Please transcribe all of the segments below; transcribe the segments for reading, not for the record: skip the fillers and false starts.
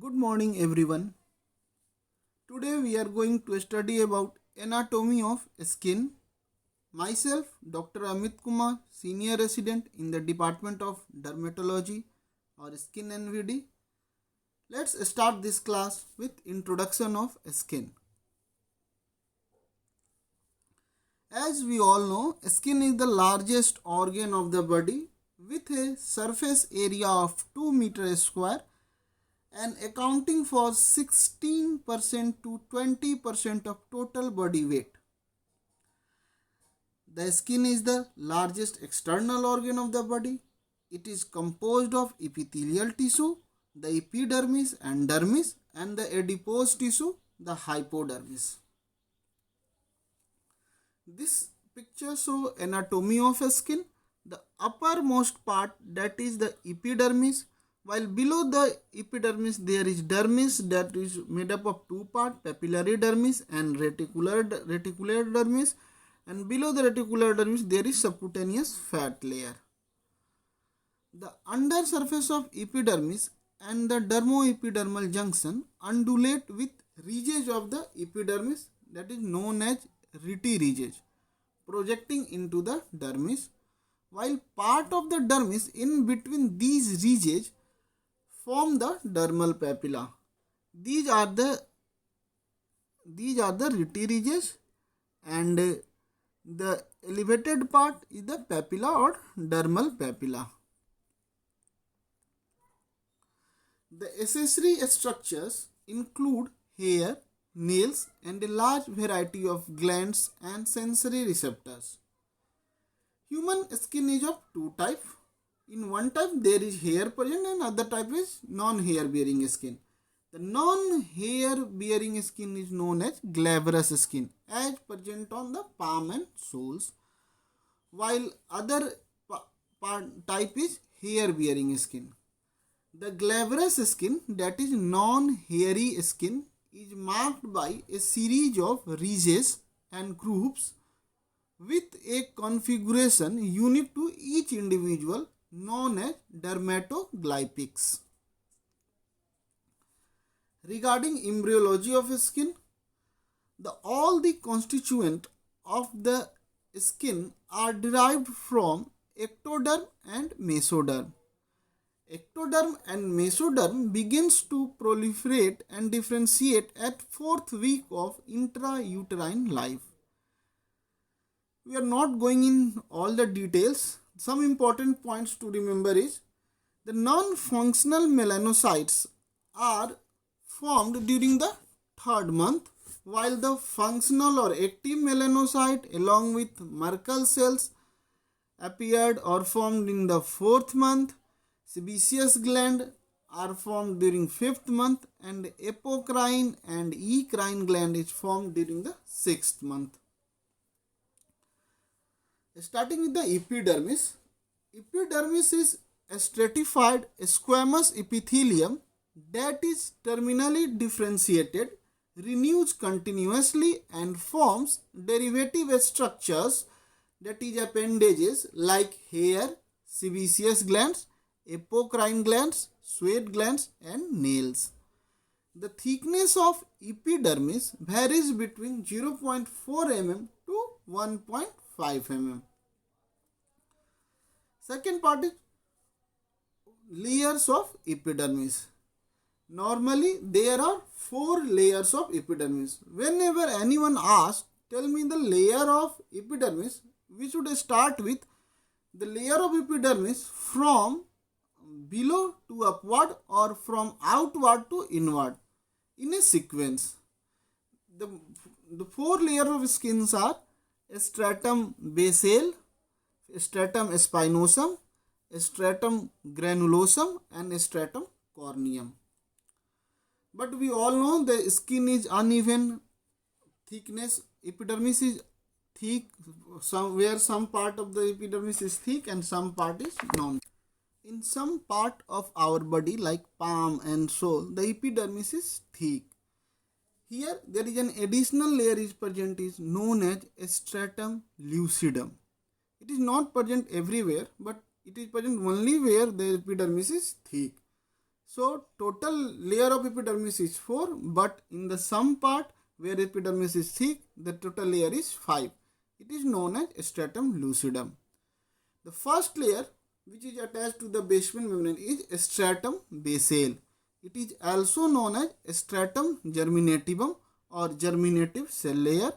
Good morning everyone. Today we are going to study about anatomy of skin. Myself Dr. Amit Kumar, senior resident in the Department of Dermatology or Skin NVD. Let's start this class with introduction of skin. As we all know, skin is the largest organ of the body with a surface area of 2 meters square and accounting for 16% to 20% of total body weight. The skin is the largest external organ of the body. It is composed of epithelial tissue, the epidermis and dermis, and the adipose tissue, the hypodermis. This picture shows anatomy of a skin. The uppermost part, that is the epidermis, while below the epidermis there is dermis, that is made up of two parts, papillary dermis and reticular dermis, and below the reticular dermis there is subcutaneous fat layer. The under surface of epidermis and the dermoepidermal junction undulate with ridges of the epidermis, that is known as rete ridges, projecting into the dermis, while part of the dermis in between these ridges form the dermal papilla. These are the rete ridges, and the elevated part is the papilla or dermal papilla. The accessory structures include hair, nails, and a large variety of glands and sensory receptors. Human skin is of two types. In one type there is hair present and other type is non-hair bearing skin. The non-hair bearing skin is known as glabrous skin, as present on the palm and soles, while other type is hair bearing skin. The glabrous skin, that is non-hairy skin, is marked by a series of ridges and grooves with a configuration unique to each individual known as dermatoglyphics. Regarding embryology of skin, all the constituents of the skin are derived from ectoderm and mesoderm. Ectoderm and mesoderm begins to proliferate and differentiate at 4th week of intrauterine life. We are not going in all the details. Some important points to remember is the non-functional melanocytes are formed during the 3rd month, while the functional or active melanocyte along with Merkel cells appeared or formed in the 4th month. Sebaceous gland are formed during 5th month, and apocrine and eccrine gland is formed during the 6th month. Starting with the epidermis. Epidermis is a stratified squamous epithelium that is terminally differentiated, renews continuously, and forms derivative structures, that is appendages like hair, sebaceous glands, apocrine glands, sweat glands, and nails. The thickness of epidermis varies between 0.4 mm to 1.5 mm. Second part is layers of epidermis. Normally there are 4 layers of epidermis. Whenever anyone asks, tell me the layer of epidermis, we should start with the layer of epidermis from below to upward or from outward to inward in a sequence. The 4 layers of skins are stratum basale, stratum spinosum, stratum granulosum, and stratum corneum. But we all know the skin is uneven thickness. Epidermis is thick, where some part of the epidermis is thick and some part is non. In some part of our body like palm and sole, the epidermis is thick. Here there is an additional layer is present, is known as stratum lucidum. It is not present everywhere, but it is present only where the epidermis is thick. So total layer of epidermis is 4, but in the some part where epidermis is thick, the total layer is 5. It is known as stratum lucidum. The first layer which is attached to the basement membrane is stratum basale. It is also known as stratum germinativum or germinative cell layer.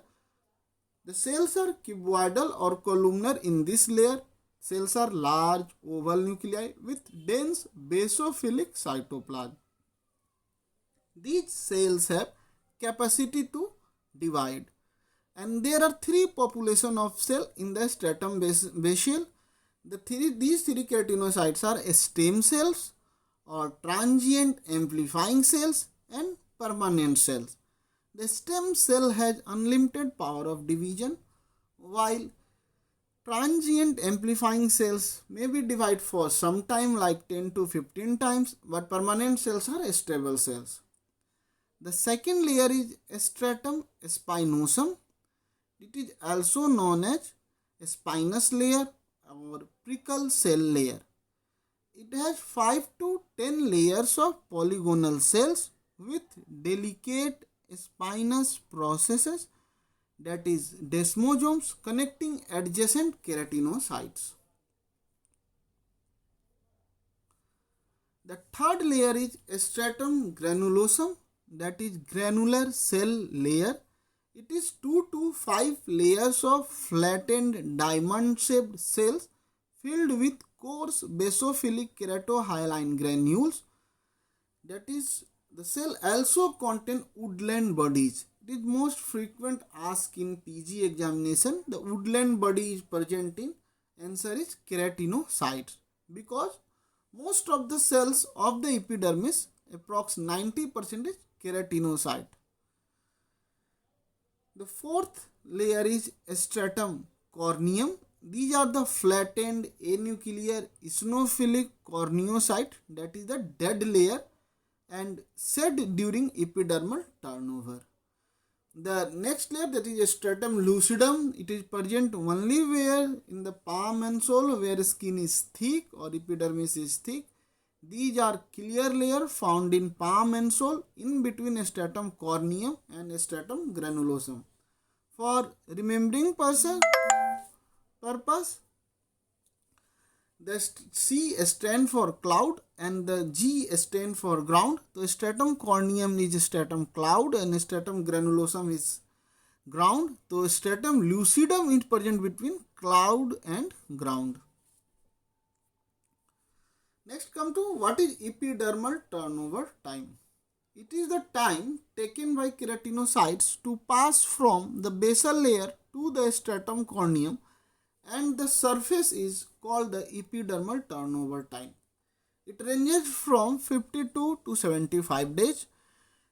The cells are cuboidal or columnar in this layer. Cells are large oval nuclei with dense basophilic cytoplasm. These cells have capacity to divide, and there are three population of cell in the stratum basale. These three keratinocytes are stem cells or transient amplifying cells and permanent cells. The stem cell has unlimited power of division, while transient amplifying cells may be divided for some time like 10 to 15 times, but permanent cells are stable cells. The second layer is stratum spinosum. It is also known as spinous layer or prickle cell layer. It has 5 to 10 layers of polygonal cells with delicate spinous processes, that is desmosomes, connecting adjacent keratinocytes. The third layer is stratum granulosum, that is granular cell layer. It is 2 to 5 layers of flattened diamond-shaped cells filled with coarse basophilic keratohyaline granules. That is, the cell also contain woodland bodies. It is most frequent asked in PG examination. The woodland body is present in, answer is keratinocytes, because most of the cells of the epidermis, approx 90% is keratinocyte. The fourth layer is stratum corneum. These are the flattened anuclear eosinophilic corneocyte, that is the dead layer and shed during epidermal turnover. The next layer, that is stratum lucidum, it is present only where in the palm and sole where skin is thick or epidermis is thick. These are clear layer found in palm and sole in between stratum corneum and stratum granulosum. For remembering purpose, the C stand for cloud and the G stand for ground. So stratum corneum is stratum cloud and stratum granulosum is ground. So stratum lucidum is present between cloud and ground. Next come to what is epidermal turnover time. It is the time taken by keratinocytes to pass from the basal layer to the stratum corneum, and the surface is called the epidermal turnover time. It ranges from 52 to 75 days.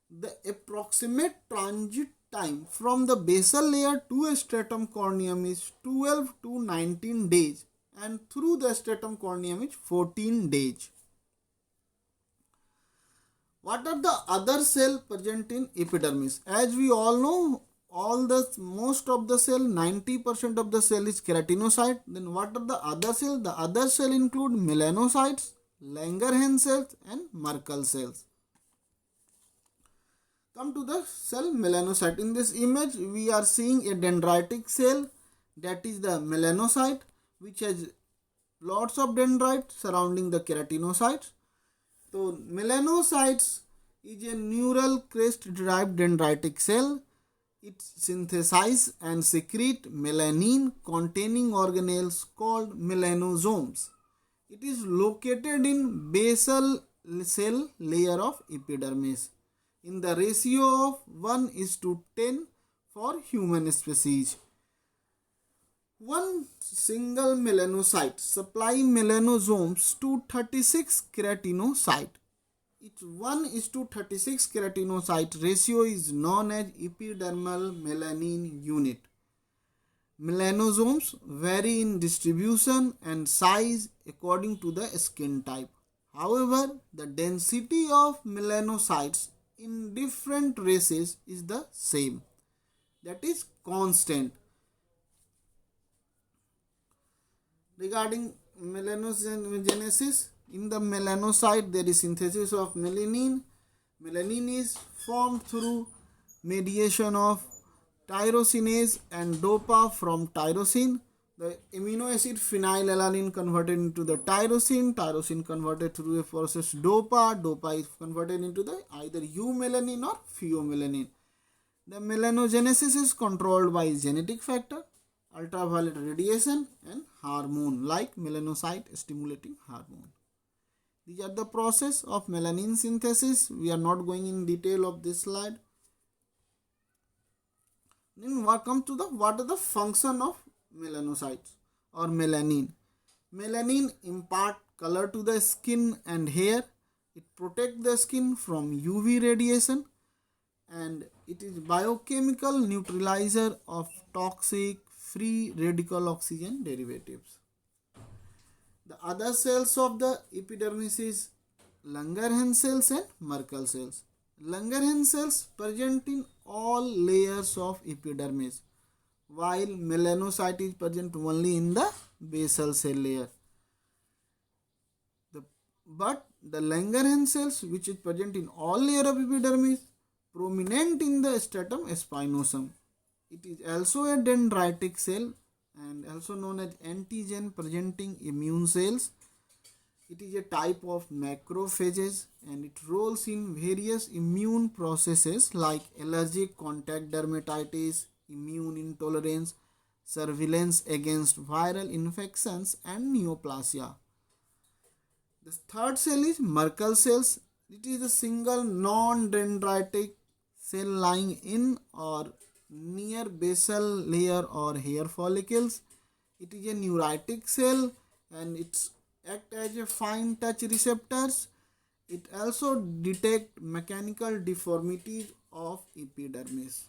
The approximate transit time from the basal layer to a stratum corneum is 12 to 19 days, and through the stratum corneum is 14 days. What are the other cells present in epidermis? As we all know, most of the cell, 90% of the cell is keratinocyte. Then what are the other cells? The other cells include melanocytes, Langerhans cells and Merkel cells. Come to the cell melanocyte. In this image, we are seeing a dendritic cell, that is the melanocyte, which has lots of dendrites surrounding the keratinocytes. So melanocytes is a neural crest derived dendritic cell. It synthesizes and secretes melanin containing organelles called melanosomes. It is located in basal cell layer of epidermis in the ratio of 1:10 for human species. One single melanocyte supplies melanosomes to 36 keratinocytes. Its 1:36 keratinocyte ratio is known as epidermal melanin unit. Melanosomes vary in distribution and size according to the skin type. However, the density of melanocytes in different races is the same, that is constant. Regarding melanogenesis, In the melanocyte, there is synthesis of melanin. Melanin is formed through mediation of tyrosinase and DOPA from tyrosine. The amino acid phenylalanine converted into the tyrosine. Tyrosine converted through a process DOPA. DOPA is converted into the either eumelanin or pheomelanin. The melanogenesis is controlled by genetic factor, ultraviolet radiation, and hormone like melanocyte stimulating hormone. These are the process of melanin synthesis. We are not going in detail of this slide. Then come to what are the function of melanocytes or melanin. Melanin impart color to the skin and hair. It protects the skin from UV radiation, and it is biochemical neutralizer of toxic free radical oxygen derivatives. The other cells of the epidermis is Langerhans cells and Merkel cells. Langerhans cells present in all layers of epidermis, while melanocyte is present only in the basal cell layer. But the Langerhans cells, which is present in all layers of epidermis, prominent in the stratum spinosum. It is also a dendritic cell and also known as antigen presenting immune cells. It is a type of macrophages and it roles in various immune processes like allergic contact dermatitis, immune intolerance, surveillance against viral infections, and neoplasia. The third cell is Merkel cells. It is a single non-dendritic cell lying in or near basal layer or hair follicles. It is a neuritic cell and it acts as a fine touch receptors. It also detects mechanical deformities of epidermis.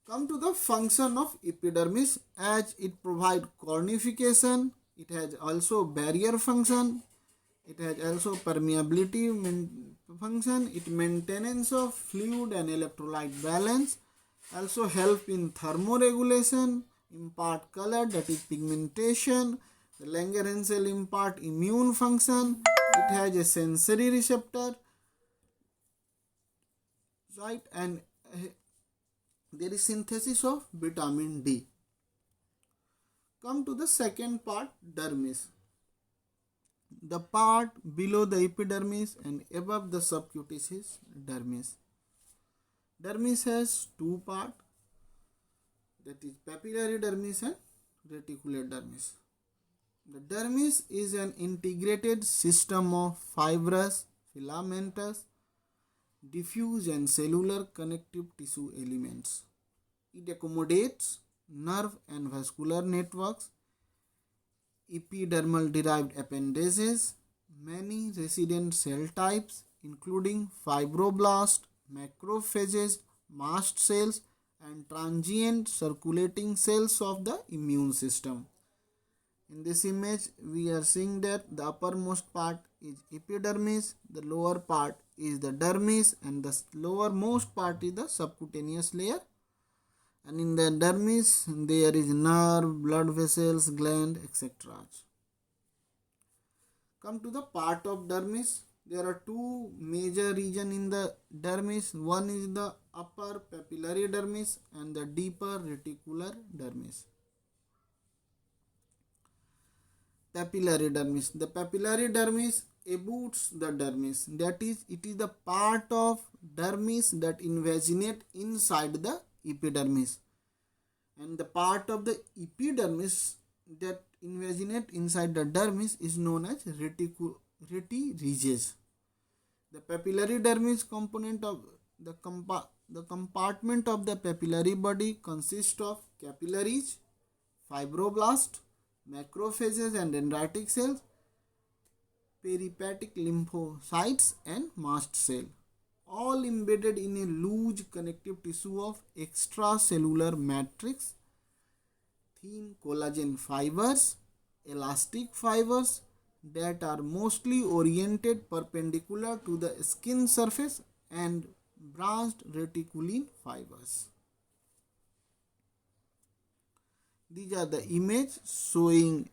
Come to the function of epidermis, as it provides cornification. It has also barrier function. It has also permeability function. It maintenance of fluid and electrolyte balance. Also help in thermoregulation, impart color, that is pigmentation. The Langerhans cell impart immune function. It has a sensory receptor, right? And there is synthesis of vitamin D. Come to the second part, dermis. The part below the epidermis and above the subcutis is dermis. Dermis has two parts, that is papillary dermis and reticular dermis. The dermis is an integrated system of fibrous, filamentous, diffuse and cellular connective tissue elements. It accommodates nerve and vascular networks, epidermal derived appendages, many resident cell types including fibroblast, macrophages, mast cells, and transient circulating cells of the immune system. In this image, we are seeing that the uppermost part is epidermis, the lower part is the dermis, and the lowermost part is the subcutaneous layer. And in the dermis, there is nerve, blood vessels, gland, etc. Come to the part of dermis. There are two major regions in the dermis. One is the upper papillary dermis and the deeper reticular dermis. Papillary dermis. The papillary dermis abuts the dermis. That is, it is the part of dermis that invaginate inside the epidermis. And the part of the epidermis that invaginate inside the dermis is known as retireges. The papillary dermis component of the compartment of the papillary body consists of capillaries, fibroblast, macrophages and dendritic cells, peripatetic lymphocytes and mast cell, all embedded in a loose connective tissue of extracellular matrix, thin collagen fibers, elastic fibers that are mostly oriented perpendicular to the skin surface, and branched reticulin fibers. These are the image showing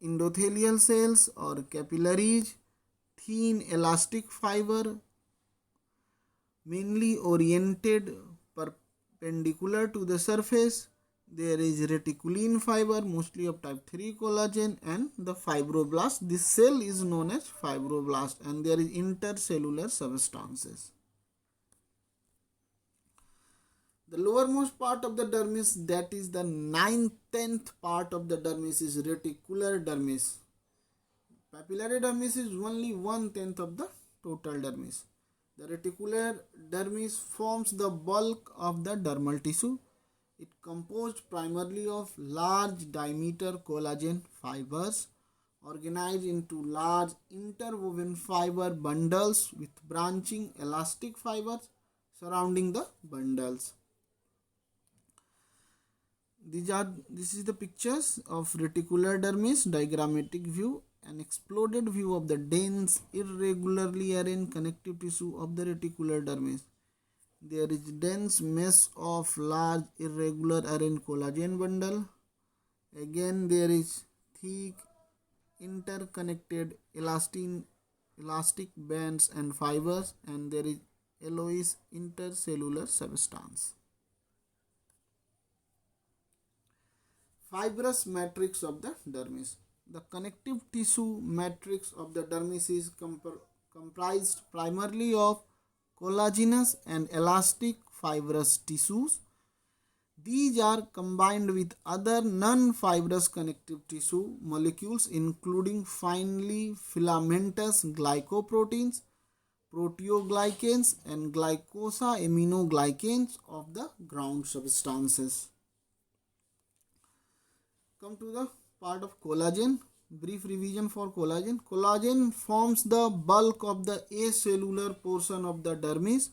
endothelial cells or capillaries, thin elastic fiber, mainly oriented perpendicular to the surface. There is reticulin fiber, mostly of type 3 collagen, and the fibroblast. This cell is known as fibroblast, and there is intercellular substances. The lowermost part of the dermis, that is the 9/10 part of the dermis, is reticular dermis. Papillary dermis is only 1/10 of the total dermis. The reticular dermis forms the bulk of the dermal tissue. It composed primarily of large diameter collagen fibers organized into large interwoven fiber bundles with branching elastic fibers surrounding the bundles. This is the pictures of reticular dermis, diagrammatic view. An exploded view of the dense, irregularly arranged connective tissue of the reticular dermis. There is dense mesh of large, irregular arranged collagen bundle. Again, there is thick, interconnected elastic bands and fibers, and there is yellowish intercellular substance. Fibrous matrix of the dermis. The connective tissue matrix of the dermis is comprised primarily of collagenous and elastic fibrous tissues. These are combined with other non-fibrous connective tissue molecules, including finely filamentous glycoproteins, proteoglycans, and glycosaminoglycans of the ground substances. Come to the part of collagen. Brief revision for collagen. Collagen forms the bulk of the acellular portion of the dermis,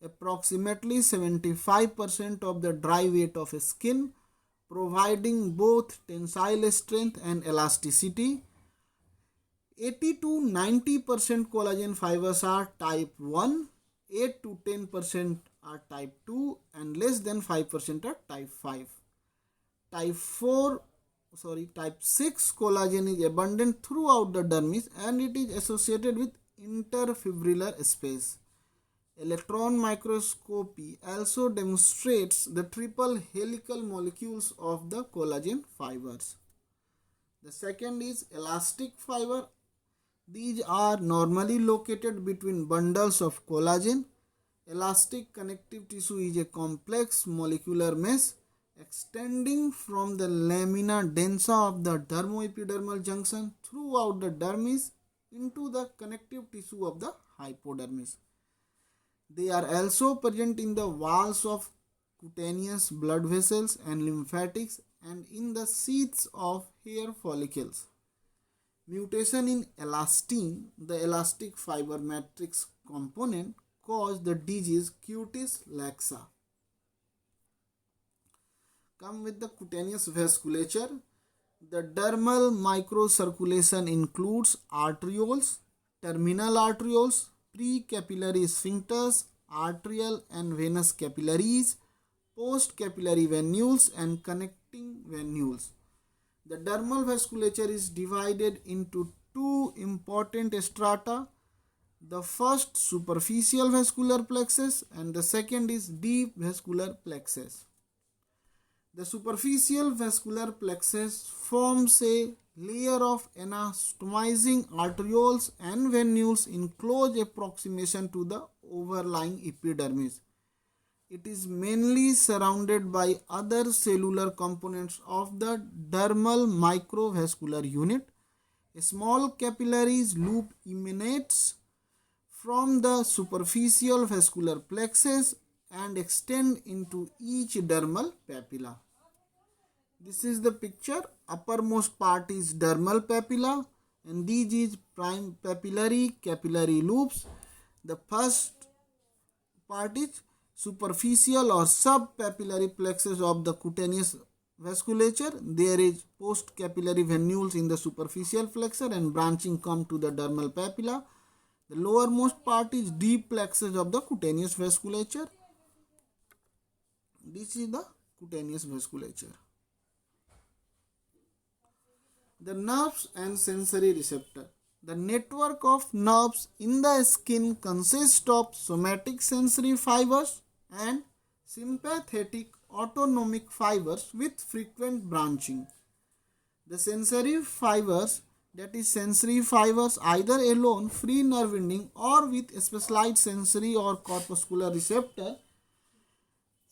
approximately 75% of the dry weight of skin, providing both tensile strength and elasticity. 80 to 90% collagen fibers are type 1, 8 to 10% are type 2, and less than 5% are type 5. Type 6 collagen is abundant throughout the dermis, and it is associated with interfibrillar space. Electron microscopy also demonstrates the triple helical molecules of the collagen fibers. The second is elastic fiber. These are normally located between bundles of collagen. Elastic connective tissue is a complex molecular mesh extending from the lamina densa of the dermoepidermal junction throughout the dermis into the connective tissue of the hypodermis. They are also present in the walls of cutaneous blood vessels and lymphatics and in the sheaths of hair follicles. Mutation in elastin, the elastic fiber matrix component, cause the disease cutis laxa. Come with the cutaneous vasculature. The dermal microcirculation includes arterioles, terminal arterioles, precapillary sphincters, arterial and venous capillaries, postcapillary venules, and connecting venules. The dermal vasculature is divided into two important strata. The first, superficial vascular plexus, and the second is deep vascular plexus. The superficial vascular plexus forms a layer of anatomizing arterioles and venules in close approximation to the overlying epidermis. It is mainly surrounded by other cellular components of the dermal microvascular unit. A small capillaries loop emanates from the superficial vascular plexus and extend into each dermal papilla. This is the picture. Uppermost part is dermal papilla, and these is prime capillary loops. The first part is superficial or subpapillary plexus of the cutaneous vasculature. There is postcapillary venules in the superficial flexure and branching come to the dermal papilla. The lowermost part is deep plexus of the cutaneous vasculature. This is the cutaneous vasculature. The nerves and sensory receptor. The network of nerves in the skin consists of somatic sensory fibers and sympathetic autonomic fibers with frequent branching. The sensory fibers, that is sensory fibers either alone, free nerve ending, or with specialized sensory or corpuscular receptor,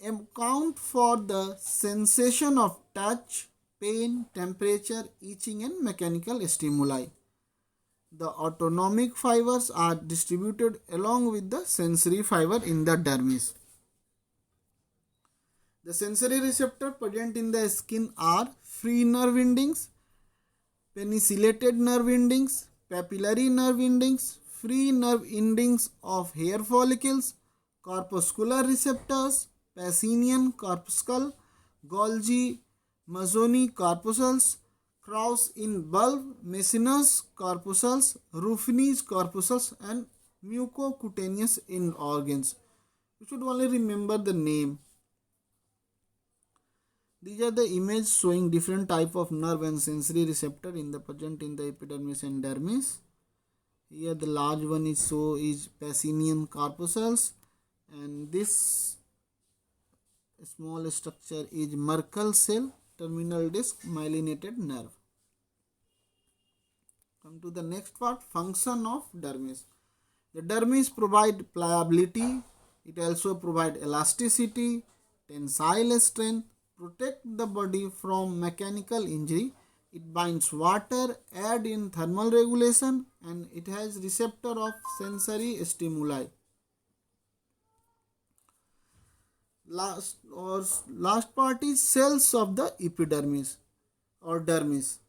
account for the sensation of touch, pain, temperature, itching and mechanical stimuli. The autonomic fibers are distributed along with the sensory fiber in the dermis. The sensory receptor present in the skin are free nerve endings, penicillated nerve endings, papillary nerve endings, free nerve endings of hair follicles, corpuscular receptors, Pacinian corpuscle, Golgi, Mazzoni corpuscles, Krauss in bulb, Macinus corpuscles, Ruffini's corpuscles, and mucocutaneous in organs. You should only remember the name. These are the images showing different type of nerve and sensory receptor in the present in the epidermis and dermis. Here the large one is Pacinian corpuscles, and this small structure is Merkel cell, terminal disc, myelinated nerve. Come to the next part, function of dermis. The dermis provide pliability, it also provide elasticity, tensile strength, protect the body from mechanical injury. It binds water, aid in thermal regulation, and it has receptor of sensory stimuli. Last part is cells of the epidermis or dermis.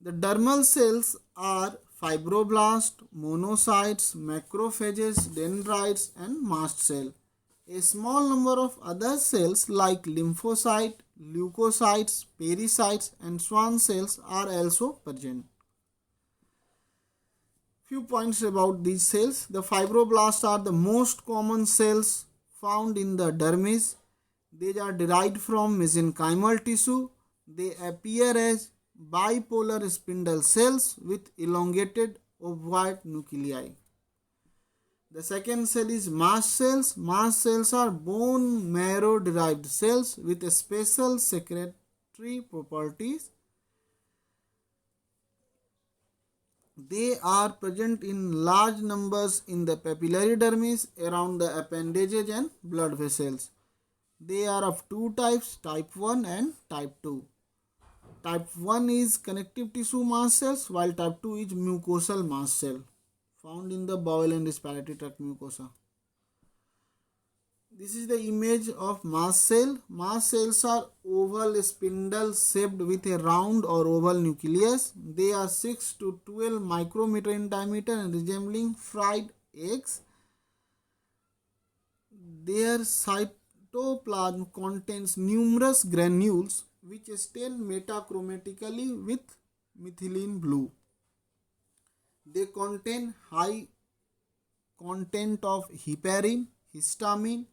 The dermal cells are fibroblasts, monocytes, macrophages, dendrites, and mast cell. A small number of other cells like lymphocyte, leukocytes, pericytes, and Schwann cells are also present. Few points about these cells. The fibroblasts are the most common cells found in the dermis. They are derived from mesenchymal tissue. They appear as bipolar spindle cells with elongated ovoid nuclei. The second cell is mast cells. Mast cells are bone marrow derived cells with special secretory properties. They are present in large numbers in the papillary dermis around the appendages and blood vessels. They are of two types, type 1 and type 2. Type 1 is connective tissue mast cells, while type 2 is mucosal mast cell, found in the bowel and respiratory tract mucosa. This is the image of mast cell. Mast cells are oval spindle shaped with a round or oval nucleus. They are 6 to 12 micrometer in diameter and resembling fried eggs. Their cytoplasm contains numerous granules which stain metachromatically with methylene blue. They contain high content of heparin, histamine,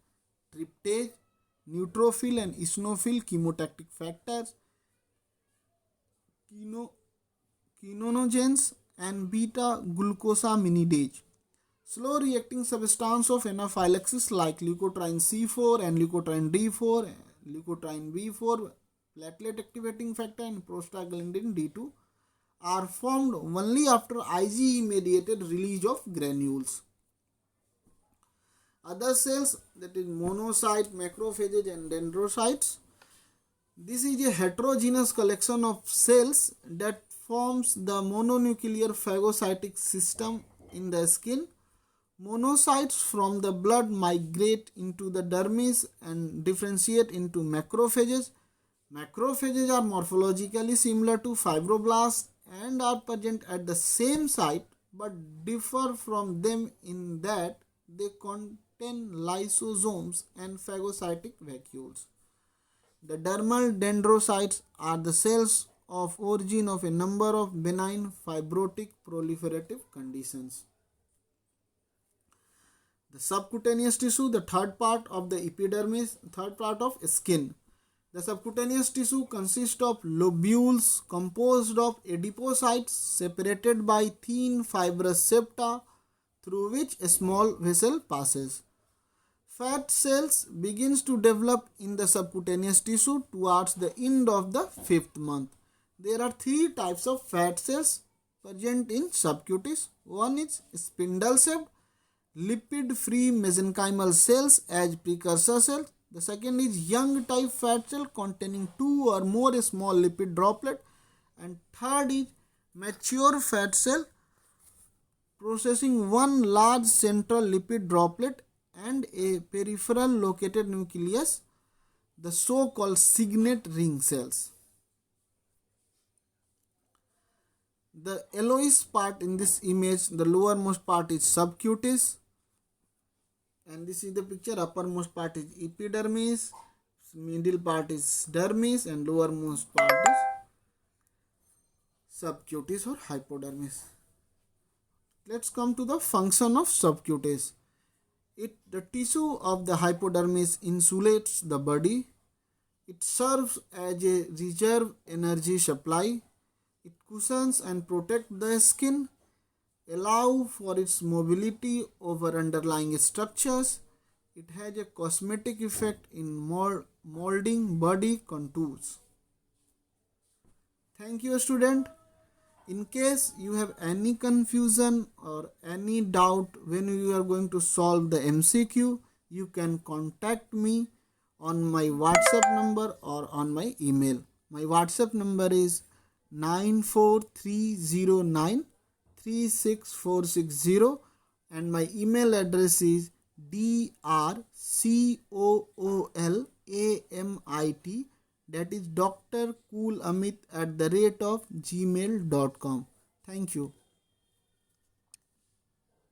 tryptase, neutrophil and eosinophil chemotactic factors, quinogens and beta-glucosaminidase. Slow reacting substance of anaphylaxis like leukotriene C4 and leukotriene D4, leukotriene B4, platelet activating factor and prostaglandin D2 are formed only after IgE mediated release of granules. Other cells, that is monocyte, macrophages and dendrocytes. This is a heterogeneous collection of cells that forms the mononuclear phagocytic system in the skin. Monocytes from the blood migrate into the dermis and differentiate into macrophages. Macrophages are morphologically similar to fibroblasts and are present at the same site but differ from them in that they contain lysosomes and phagocytic vacuoles. The dermal dendrocytes are the cells of origin of a number of benign fibrotic proliferative conditions. The subcutaneous tissue, the third part of the epidermis, third part of skin. The subcutaneous tissue consists of lobules composed of adipocytes separated by thin fibrous septa through which a small vessel passes. Fat cells begins to develop in the subcutaneous tissue towards the end of the 5th month. There are 3 types of fat cells present in subcutis. One is spindle shaped lipid free mesenchymal cells as precursor cells. The second is young type fat cell containing 2 or more small lipid droplet, and third is mature fat cell possessing one large central lipid droplet and a peripheral located nucleus, the so-called signet ring cells. The yellowish part in this image, the lowermost part is subcutis, and this is the picture. Uppermost part is epidermis, middle part is dermis, and lowermost part is subcutis or hypodermis. Let's come to the function of subcutis. The tissue of the hypodermis insulates the body. It serves as a reserve energy supply. It cushions and protects the skin, allow for its mobility over underlying structures. It has a cosmetic effect in molding body contours. Thank you, student. In case you have any confusion or any doubt when you are going to solve the MCQ, you can contact me on my WhatsApp number or on my email. My WhatsApp number is 94309 and my email address is drcoolamit, that is drcoolamit@gmail.com. Thank you.